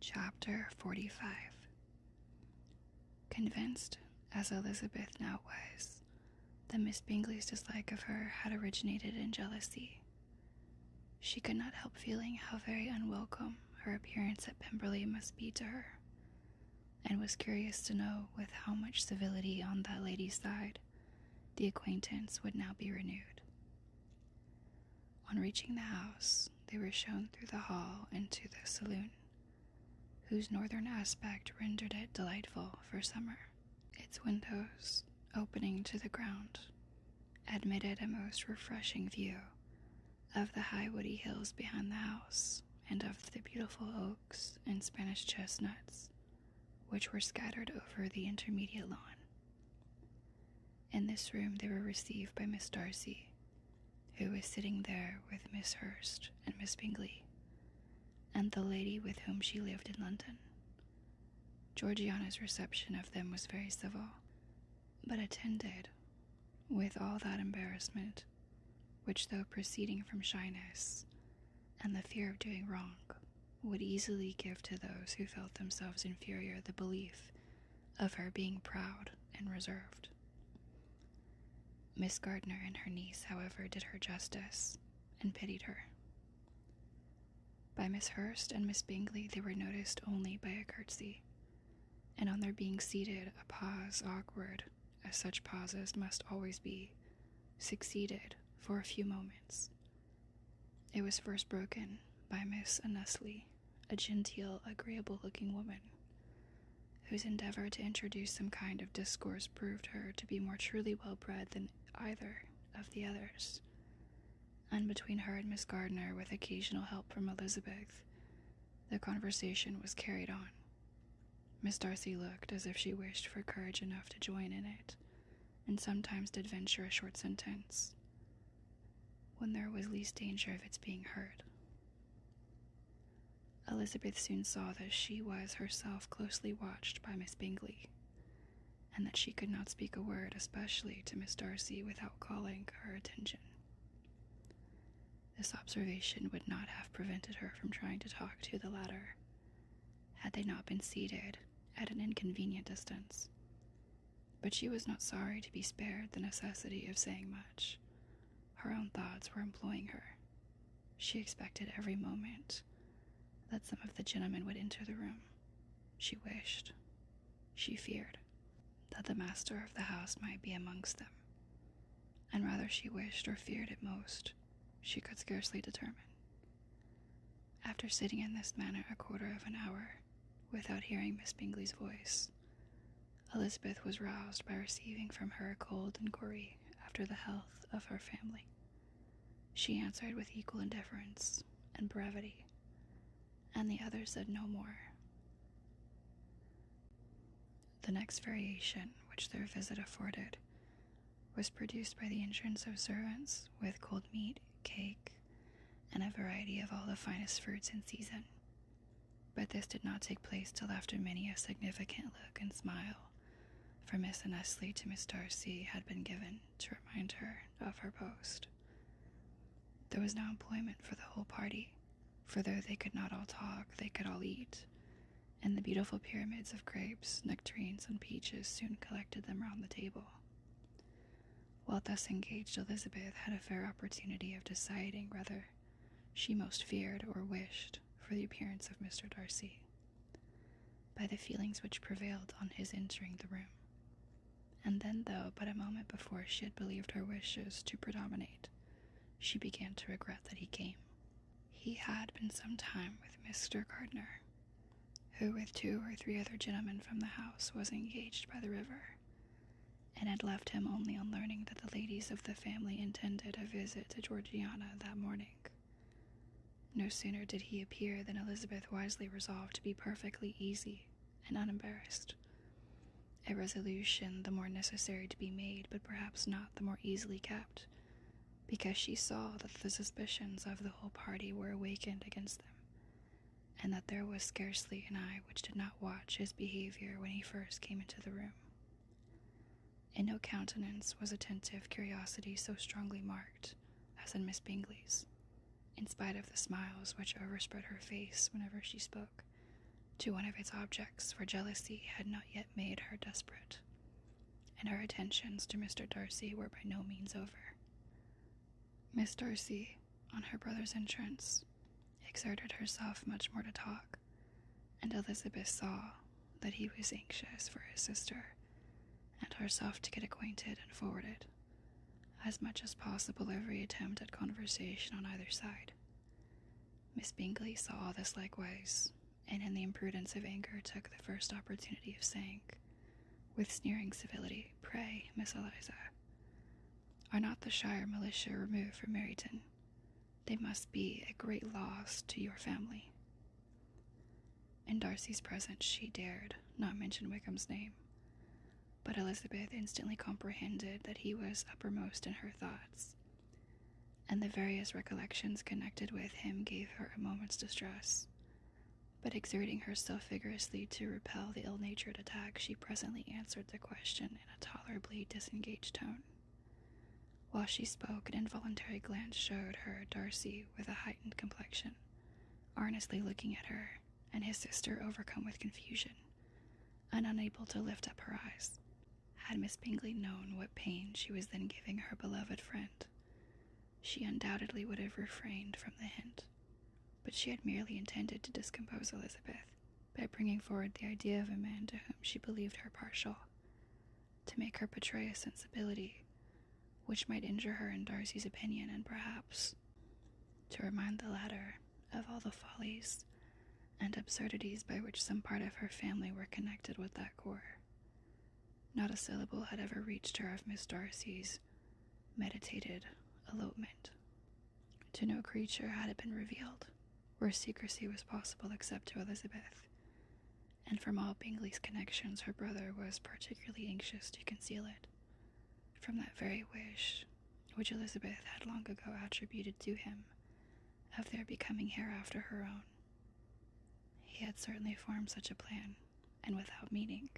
Chapter 45. Convinced, as Elizabeth now was, that Miss Bingley's dislike of her had originated in jealousy, she could not help feeling how very unwelcome her appearance at Pemberley must be to her, and was curious to know with how much civility on that lady's side the acquaintance would now be renewed. On reaching the house, they were shown through the hall into the saloon, whose northern aspect rendered it delightful for summer. Its windows, opening to the ground, admitted a most refreshing view of the high woody hills behind the house and of the beautiful oaks and Spanish chestnuts which were scattered over the intermediate lawn. In this room they were received by Miss Darcy, who was sitting there with Miss Hurst and Miss Bingley, and the lady with whom she lived in London. Georgiana's reception of them was very civil, but attended with all that embarrassment which, though proceeding from shyness and the fear of doing wrong, would easily give to those who felt themselves inferior the belief of her being proud and reserved. Miss Gardiner and her niece, however, did her justice and pitied her. By Miss Hurst and Miss Bingley they were noticed only by a curtsy, and on their being seated, a pause, awkward as such pauses must always be, succeeded for a few moments. It was first broken by Miss Annesley, a genteel, agreeable-looking woman, whose endeavor to introduce some kind of discourse proved her to be more truly well-bred than either of the others, and between her and Miss Gardiner, with occasional help from Elizabeth, the conversation was carried on. Miss Darcy looked as if she wished for courage enough to join in it, and sometimes did venture a short sentence, when there was least danger of its being heard. Elizabeth soon saw that she was herself closely watched by Miss Bingley, and that she could not speak a word, especially to Miss Darcy, without calling her attention. This observation would not have prevented her from trying to talk to the latter, had they not been seated at an inconvenient distance. But she was not sorry to be spared the necessity of saying much. Her own thoughts were employing her. She expected every moment that some of the gentlemen would enter the room. She wished, she feared, that the master of the house might be amongst them, and rather she wished or feared it most, she could scarcely determine. After sitting in this manner a quarter of an hour, without hearing Miss Bingley's voice, Elizabeth was roused by receiving from her a cold inquiry after the health of her family. She answered with equal indifference and brevity, and the others said no more. The next variation which their visit afforded was produced by the entrance of servants with cold meat, cake, and a variety of all the finest fruits in season. But this did not take place till after many a significant look and smile from Miss Annesley to Miss Darcy had been given to remind her of her post. There was now employment for the whole party, for though they could not all talk, they could all eat, and the beautiful pyramids of grapes, nectarines, and peaches soon collected them round the table. While thus engaged, Elizabeth had a fair opportunity of deciding whether she most feared or wished for the appearance of Mr. Darcy, by the feelings which prevailed on his entering the room. And then, though but a moment before she had believed her wishes to predominate, she began to regret that he came. He had been some time with Mr. Gardiner, who with 2 or 3 other gentlemen from the house was engaged by the river, and had left him only on learning that the ladies of the family intended a visit to Georgiana that morning. No sooner did he appear than Elizabeth wisely resolved to be perfectly easy and unembarrassed, a resolution the more necessary to be made, but perhaps not the more easily kept, because she saw that the suspicions of the whole party were awakened against them, and that there was scarcely an eye which did not watch his behavior when he first came into the room. In no countenance was attentive curiosity so strongly marked as in Miss Bingley's, in spite of the smiles which overspread her face whenever she spoke, to one of its objects, for jealousy had not yet made her desperate, and her attentions to Mr. Darcy were by no means over. Miss Darcy, on her brother's entrance, exerted herself much more to talk, and Elizabeth saw that he was anxious for his sister and herself to get acquainted and forwarded, as much as possible, every attempt at conversation on either side. Miss Bingley saw all this likewise, and in the imprudence of anger took the first opportunity of saying, with sneering civility, "Pray, Miss Eliza, are not the shire militia removed from Meryton? They must be a great loss to your family." In Darcy's presence she dared not mention Wickham's name, but Elizabeth instantly comprehended that he was uppermost in her thoughts, and the various recollections connected with him gave her a moment's distress. But exerting herself vigorously to repel the ill-natured attack, she presently answered the question in a tolerably disengaged tone. While she spoke, an involuntary glance showed her Darcy with a heightened complexion, earnestly looking at her, and his sister overcome with confusion, and unable to lift up her eyes. Had Miss Bingley known what pain she was then giving her beloved friend, she undoubtedly would have refrained from the hint, but she had merely intended to discompose Elizabeth by bringing forward the idea of a man to whom she believed her partial, to make her betray a sensibility which might injure her in Darcy's opinion, and perhaps to remind the latter of all the follies and absurdities by which some part of her family were connected with that corps. Not a syllable had ever reached her of Miss Darcy's meditated elopement. To no creature had it been revealed, where secrecy was possible except to Elizabeth, and from all Bingley's connections her brother was particularly anxious to conceal it, from that very wish which Elizabeth had long ago attributed to him, of their becoming hereafter her own. He had certainly formed such a plan, and without meaning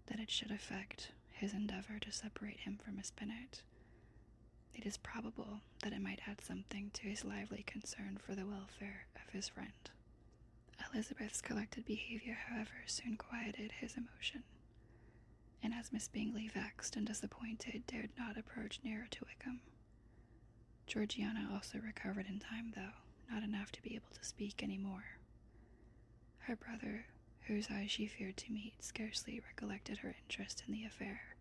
that it should affect his endeavour to separate him from Miss Bennet. It is probable that it might add something to his lively concern for the welfare of his friend. Elizabeth's collected behaviour, however, soon quieted his emotion, and as Miss Bingley, vexed and disappointed, dared not approach nearer to Wickham, Georgiana also recovered in time, though not enough to be able to speak any more. Her brother, whose eyes she feared to meet, scarcely recollected her interest in the affair,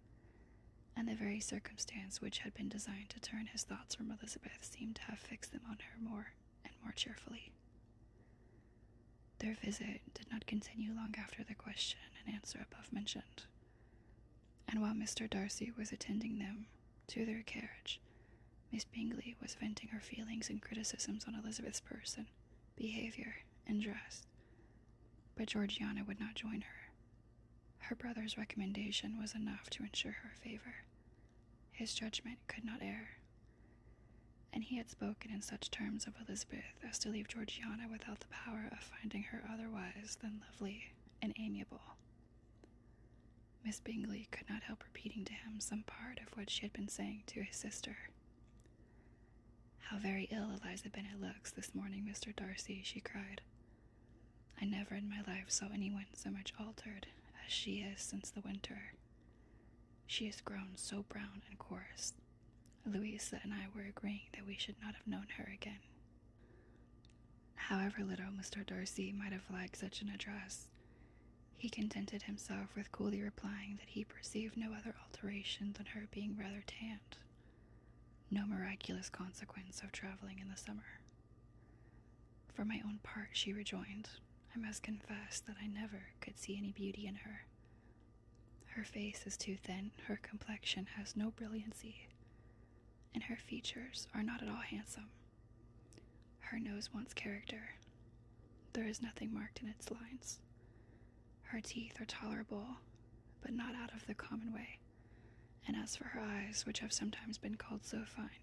and the very circumstance which had been designed to turn his thoughts from Elizabeth seemed to have fixed them on her more and more cheerfully. Their visit did not continue long after the question and answer above mentioned, and while Mr. Darcy was attending them to their carriage, Miss Bingley was venting her feelings and criticisms on Elizabeth's person, behaviour, and dress, but Georgiana would not join her. Her brother's recommendation was enough to ensure her favour. His judgment could not err, and he had spoken in such terms of Elizabeth as to leave Georgiana without the power of finding her otherwise than lovely and amiable. Miss Bingley could not help repeating to him some part of what she had been saying to his sister. "How very ill Eliza Bennet looks this morning, Mr. Darcy," she cried. "I never in my life saw anyone so much altered as she is since the winter. She has grown so brown and coarse. Louisa and I were agreeing that we should not have known her again." However little Mr. Darcy might have liked such an address, he contented himself with coolly replying that he perceived no other alteration than her being rather tanned, no miraculous consequence of travelling in the summer. "For my own part," she rejoined, "I must confess that I never could see any beauty in her. Her face is too thin, her complexion has no brilliancy, and her features are not at all handsome. Her nose wants character. There is nothing marked in its lines. Her teeth are tolerable, but not out of the common way, and as for her eyes, which have sometimes been called so fine,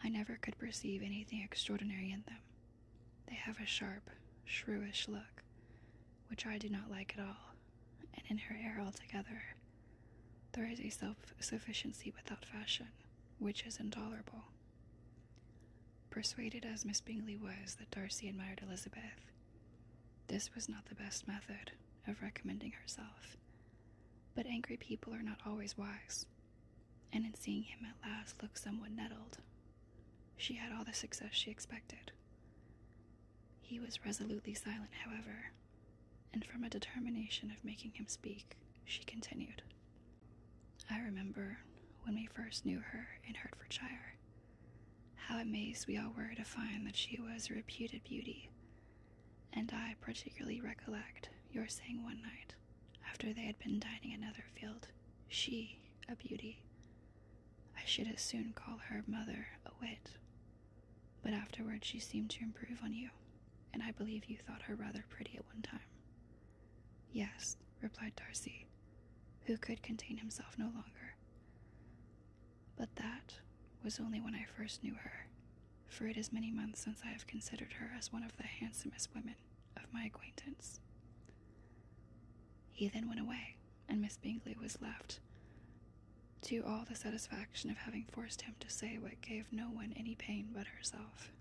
I never could perceive anything extraordinary in them. They have a sharp, shrewish look, which I do not like at all, and in her air altogether there is a self-sufficiency without fashion, which is intolerable." Persuaded as Miss Bingley was that Darcy admired Elizabeth, This was not the best method of recommending herself, but angry people are not always wise, and in seeing him at last look somewhat nettled, she had all the success she expected. He was resolutely silent, however, and from a determination of making him speak, she continued. I remember when we first knew her in Hertfordshire, how amazed we all were to find that she was a reputed beauty, and I particularly recollect your saying one night, after they had been dining at Netherfield, she a beauty. I should as soon call her mother a wit. But afterwards she seemed to improve on you, and I believe you thought her rather pretty at one time. Yes, replied Darcy, who could contain himself no longer. But that was only when I first knew her, for it is many months since I have considered her as one of the handsomest women of my acquaintance. He then went away, and Miss Bingley was left, to all the satisfaction of having forced him to say what gave no one any pain but herself.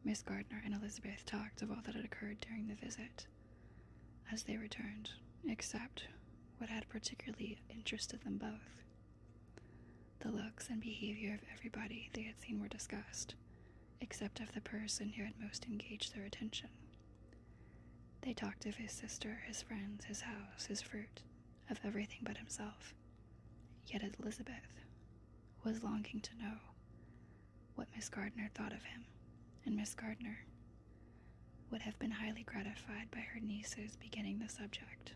Miss Gardiner and Elizabeth talked of all that had occurred during the visit, as they returned, except what had particularly interested them both. The looks and behavior of everybody they had seen were discussed, except of the person who had most engaged their attention. They talked of his sister, his friends, his house, his fruit, of everything but himself. Yet Elizabeth was longing to know what Miss Gardiner thought of him, and Miss Gardiner would have been highly gratified by her niece's beginning the subject.